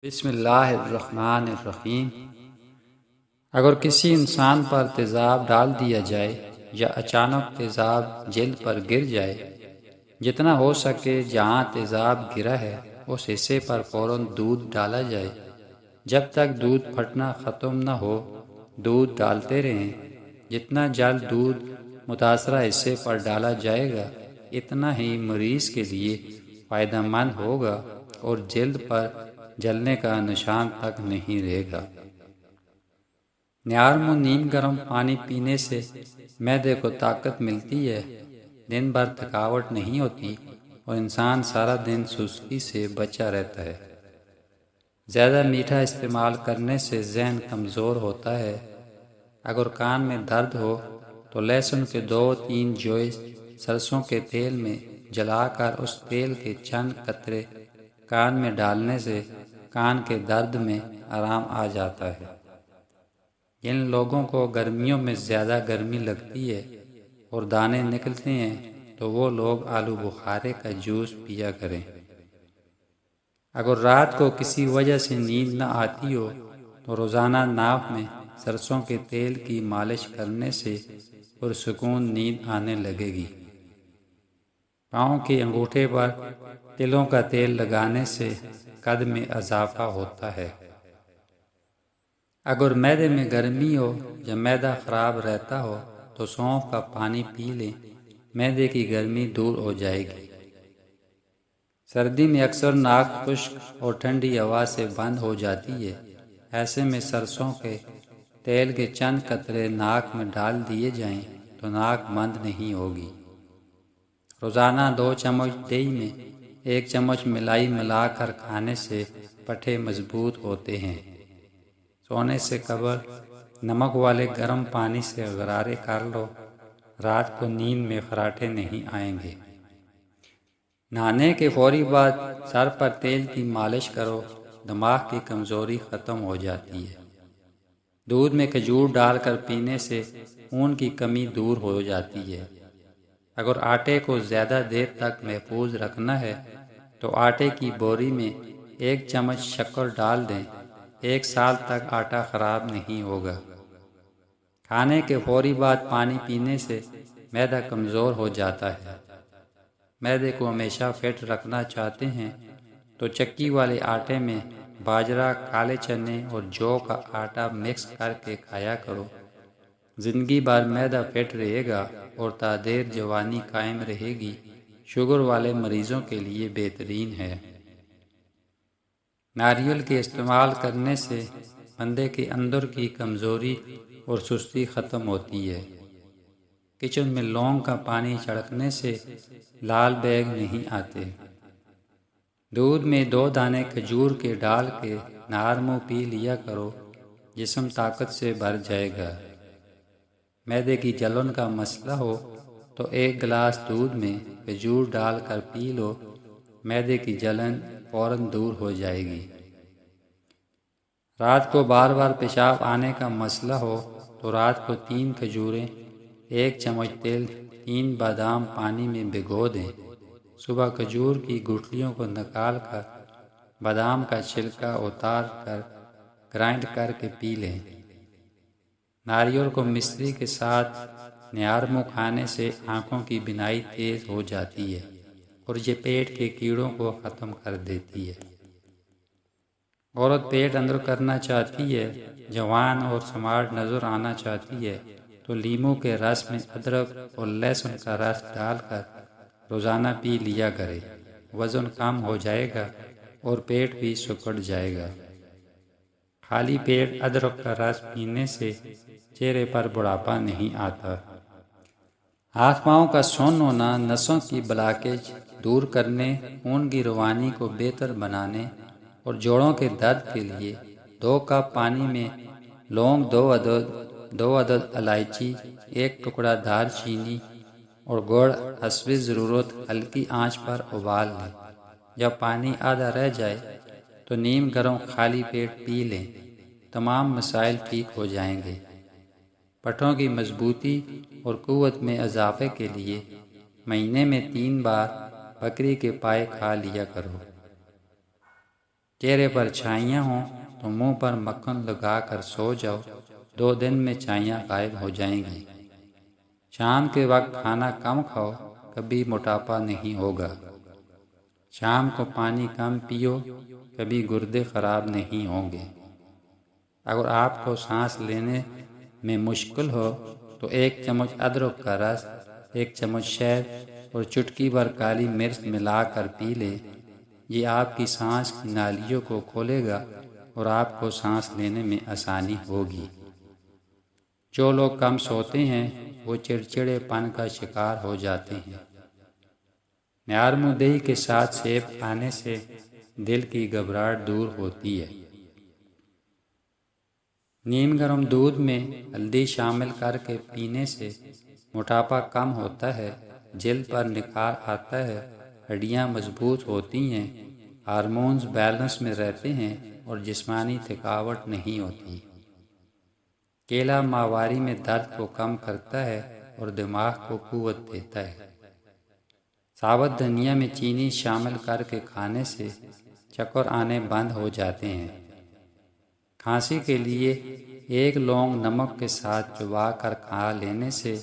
بسم اللہ الرحمن الرحیم۔ اگر کسی انسان پر تیزاب ڈال دیا جائے یا اچانک تیزاب جلد پر گر جائے، جتنا ہو سکے جہاں تیزاب گرا ہے اس حصے پر فوراً دودھ ڈالا جائے۔ جب تک دودھ پھٹنا ختم نہ ہو دودھ ڈالتے رہیں۔ جتنا جلد دودھ متاثرہ حصے پر ڈالا جائے گا اتنا ہی مریض کے لیے فائدہ مند ہوگا اور جلد پر جلنے کا نشان تک نہیں رہے گا۔ نرم و نیم گرم پانی پینے سے معدے کو طاقت ملتی ہے، دن بھر تھکاوٹ نہیں ہوتی اور انسان سارا دن سستی سے بچا رہتا ہے۔ زیادہ میٹھا استعمال کرنے سے ذہن کمزور ہوتا ہے۔ اگر کان میں درد ہو تو لہسن کے 2-3 جوئے سرسوں کے تیل میں جلا کر اس تیل کے چند قطرے کان میں ڈالنے سے کان کے درد میں آرام آ جاتا ہے۔ جن لوگوں کو گرمیوں میں زیادہ گرمی لگتی ہے اور دانے نکلتے ہیں تو وہ لوگ آلو بخارے کا جوس پیا کریں۔ اگر رات کو کسی وجہ سے نیند نہ آتی ہو تو روزانہ ناک میں سرسوں کے تیل کی مالش کرنے سے پرسکون نیند آنے لگے گی۔ پاؤں کے انگوٹھے پر تلوں کا تیل لگانے سے قد میں اضافہ ہوتا ہے۔ اگر معدے میں گرمی ہو یا معدہ خراب رہتا ہو تو سونف کا پانی پی لیں، معدے کی گرمی دور ہو جائے گی۔ سردی میں اکثر ناک خشک اور ٹھنڈی ہوا سے بند ہو جاتی ہے، ایسے میں سرسوں کے تیل کے چند قطرے ناک میں ڈال دیے جائیں تو ناک بند نہیں ہوگی۔ روزانہ 2 چمچ دہی میں 1 چمچ ملائی ملا کر کھانے سے پٹھے مضبوط ہوتے ہیں۔ سونے سے قبل نمک والے گرم پانی سے غرارے کر لو، رات کو نیند میں خراٹے نہیں آئیں گے۔ نہانے کے فوری بعد سر پر تیل کی مالش کرو، دماغ کی کمزوری ختم ہو جاتی ہے۔ دودھ میں کھجور ڈال کر پینے سے خون کی کمی دور ہو جاتی ہے۔ اگر آٹے کو زیادہ دیر تک محفوظ رکھنا ہے تو آٹے کی بوری میں 1 چمچ شکر ڈال دیں، 1 سال تک آٹا خراب نہیں ہوگا۔ کھانے کے فوری بعد پانی پینے سے معدہ کمزور ہو جاتا ہے۔ معدے کو ہمیشہ فٹ رکھنا چاہتے ہیں تو چکی والے آٹے میں باجرہ، کالے چنے اور جو کا آٹا مکس کر کے کھایا کرو۔ زندگی بھر معدہ فٹ رہے گا اور تا دیر جوانی قائم رہے گی۔ شوگر والے مریضوں کے لیے بہترین ہے۔ ناریل کے استعمال کرنے سے بندے کے اندر کی کمزوری اور سستی ختم ہوتی ہے۔ کچن میں لونگ کا پانی چھڑکنے سے لال بیگ نہیں آتے۔ دودھ میں 2 دانے کھجور کے ڈال کے نہار منہ پی لیا کرو، جسم طاقت سے بھر جائے گا۔ معدے کی جلن کا مسئلہ ہو تو 1 گلاس دودھ میں کھجور ڈال کر پی لو، معدے کی جلن فوراً دور ہو جائے گی۔ رات کو بار بار پیشاب آنے کا مسئلہ ہو تو رات کو 3 کھجوریں، 1 چمچ تیل، 3 بادام پانی میں بھگو دیں۔ صبح کھجور کی گٹھلیوں کو نکال کر بادام کا چھلکا اتار کر گرائنڈ کر کے پی لیں۔ ناریل کو مصری کے ساتھ نہار منہ کھانے سے آنکھوں کی بینائی تیز ہو جاتی ہے اور یہ پیٹ کے کیڑوں کو ختم کر دیتی ہے۔ عورت پیٹ اندر کرنا چاہتی ہے، جوان اور سمارٹ نظر آنا چاہتی ہے تو لیموں کے رس میں ادرک اور لہسن کا رس ڈال کر روزانہ پی لیا کرے، وزن کم ہو جائے گا اور پیٹ بھی سکڑ جائے گا۔ خالی پیٹ ادرک کا رس پینے سے چہرے پر بڑھاپا نہیں آتا۔ ہاتھ پاؤں کا سن ہونا نسوں کی بلاکیج دور کرنے، خون کی روانی کو بہتر بنانے اور جوڑوں کے درد کے لیے 2 کپ پانی میں لونگ 2 عدد الائچی، 1 ٹکڑا دار چینی اور گڑ حسب ضرورت ہلکی آنچ پر ابال لیں۔ جب پانی آدھا رہ جائے تو نیم گرم خالی پیٹ پی لیں، تمام مسائل ٹھیک ہو جائیں گے۔ پٹھوں کی مضبوطی اور قوت میں اضافے کے لیے مہینے میں 3 بار بکری کے پائے کھا لیا کرو۔ چہرے پر چھائیاں ہوں تو منہ پر مکھن لگا کر سو جاؤ، 2 دن میں چھائیاں غائب ہو جائیں گی۔ شام کے وقت کھانا کم کھاؤ، کبھی موٹاپا نہیں ہوگا۔ شام کو پانی کم پیو، کبھی گردے خراب نہیں ہوں گے۔ اگر آپ کو سانس لینے میں مشکل ہو تو 1 چمچ ادرک کا رس، 1 چمچ شہد اور چٹکی بھر کالی مرچ ملا کر پی لیں۔ یہ آپ کی سانس کی نالیوں کو کھولے گا اور آپ کو سانس لینے میں آسانی ہوگی۔ جو لوگ کم سوتے ہیں وہ چڑچڑے پن کا شکار ہو جاتے ہیں۔ نعرمدی کے ساتھ سیب کھانے سے دل کی گھبراہٹ دور ہوتی ہے۔ نیم گرم دودھ میں ہلدی شامل کر کے پینے سے موٹاپا کم ہوتا ہے، جلد پر نکھار آتا ہے، ہڈیاں مضبوط ہوتی ہیں، ہارمونز بیلنس میں رہتے ہیں اور جسمانی تھکاوٹ نہیں ہوتی۔ کیلا ماہواری میں درد کو کم کرتا ہے اور دماغ کو قوت دیتا ہے۔ ثابت دھنیا میں چینی شامل کر کے کھانے سے چکر آنے بند ہو جاتے ہیں۔ کھانسی کے لیے 1 لونگ نمک کے ساتھ چبا کر کھا لینے سے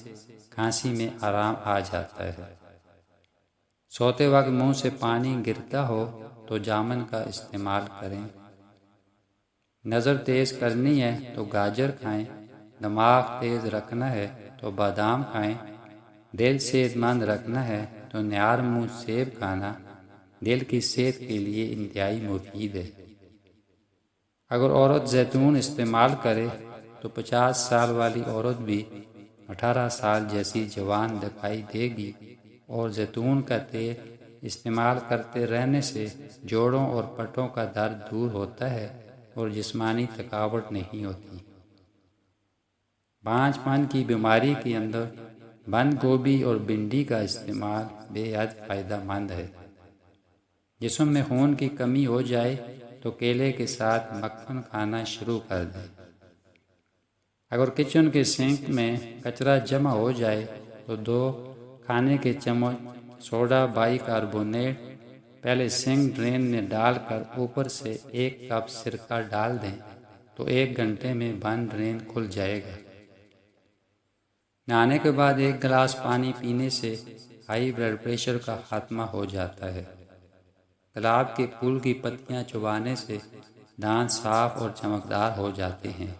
کھانسی میں آرام آ جاتا ہے۔ سوتے وقت منہ سے پانی گرتا ہو تو جامن کا استعمال کریں۔ نظر تیز کرنی ہے تو گاجر کھائیں، دماغ تیز رکھنا ہے تو بادام کھائیں، دل صحت مند رکھنا ہے تو نعرمود سیب کھانا دل کی صحت کے لیے انتہائی مفید ہے۔ اگر عورت زیتون استعمال کرے تو 50 سال والی عورت بھی 18 سال جیسی جوان دکھائی دے گی، اور زیتون کا تیل استعمال کرتے رہنے سے جوڑوں اور پٹھوں کا درد دور ہوتا ہے اور جسمانی تھکاوٹ نہیں ہوتی۔ 5 پن کی بیماری کے اندر بند گوبھی اور بھنڈی کا استعمال بے حد فائدہ مند ہے۔ جسم میں خون کی کمی ہو جائے تو کیلے کے ساتھ مکھن کھانا شروع کر دیں۔ اگر کچن کے سنک میں کچرا جمع ہو جائے تو 2 کھانے کے چمچ سوڈا بائی کاربونیٹ پہلے سنک ڈرین میں ڈال کر اوپر سے 1 کپ سرکہ ڈال دیں تو 1 گھنٹے میں بند ڈرین کھل جائے گا۔ نہانے کے بعد 1 گلاس پانی پینے سے ہائی بلڈ پریشر کا خاتمہ ہو جاتا ہے۔ گلاب کے پھول کی پتیاں چبانے سے دانت صاف اور چمکدار ہو جاتے ہیں۔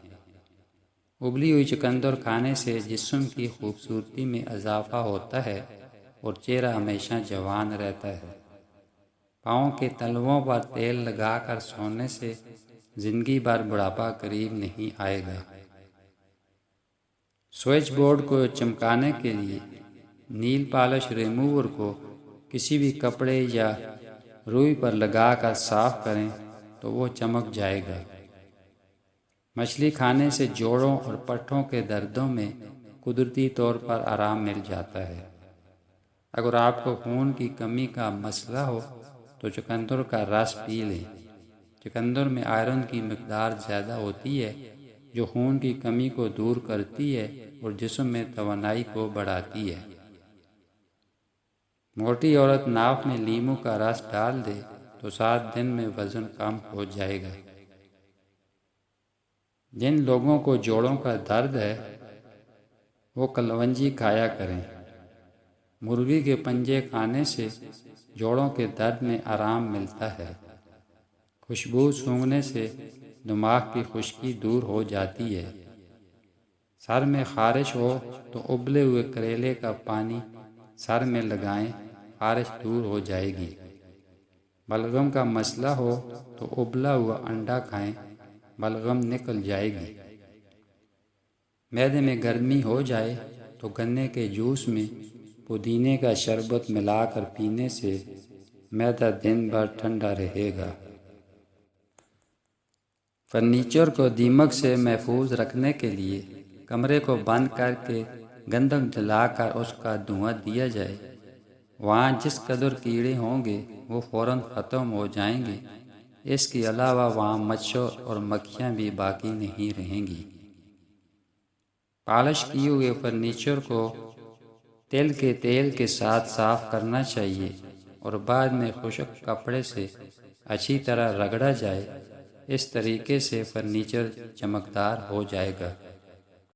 ابلی ہوئی چقندر کھانے سے جسم کی خوبصورتی میں اضافہ ہوتا ہے اور چہرہ ہمیشہ جوان رہتا ہے۔ پاؤں کے تلووں پر تیل لگا کر سونے سے زندگی بھر بڑھاپا قریب نہیں آئے گا۔ سوئچ بورڈ کو چمکانے کے لیے نیل پالش ریموور کو کسی بھی کپڑے یا روئی پر لگا کر صاف کریں تو وہ چمک جائے گا۔ مچھلی کھانے سے جوڑوں اور پٹھوں کے دردوں میں قدرتی طور پر آرام مل جاتا ہے۔ اگر آپ کو خون کی کمی کا مسئلہ ہو تو چقندر کا رس پی لیں۔ چقندر میں آئرن کی مقدار زیادہ ہوتی ہے جو خون کی کمی کو دور کرتی ہے اور جسم میں توانائی کو بڑھاتی ہے۔ موٹی عورت ناک میں لیموں کا رس ڈال دے تو 7 دن میں وزن کم ہو جائے گا۔ جن لوگوں کو جوڑوں کا درد ہے وہ کلونجی کھایا کریں۔ مرغی کے پنجے کھانے سے جوڑوں کے درد میں آرام ملتا ہے۔ خوشبو سونگھنے سے دماغ کی خشکی دور ہو جاتی ہے۔ سر میں خارش ہو تو ابلے ہوئے کریلے کا پانی سر میں لگائیں، خارش دور ہو جائے گی۔ بلغم کا مسئلہ ہو تو ابلا ہوا انڈا کھائیں، بلغم نکل جائے گی۔ معدے میں گرمی ہو جائے تو گنے کے جوس میں پودینے کا شربت ملا کر پینے سے معدہ دن بھر ٹھنڈا رہے گا۔ فرنیچر کو دیمک سے محفوظ رکھنے کے لیے کمرے کو بند کر کے گندم جلا کر اس کا دھواں دیا جائے۔ وہاں جس قدر کیڑے ہوں گے وہ فوراً ختم ہو جائیں گے۔ اس کے علاوہ وہاں مچھر اور مکھیاں بھی باقی نہیں رہیں گی۔ پالش کیے ہوئے فرنیچر کو تل کے ساتھ صاف کرنا چاہیے اور بعد میں خشک کپڑے سے اچھی طرح رگڑا جائے، اس طریقے سے فرنیچر چمکدار ہو جائے گا۔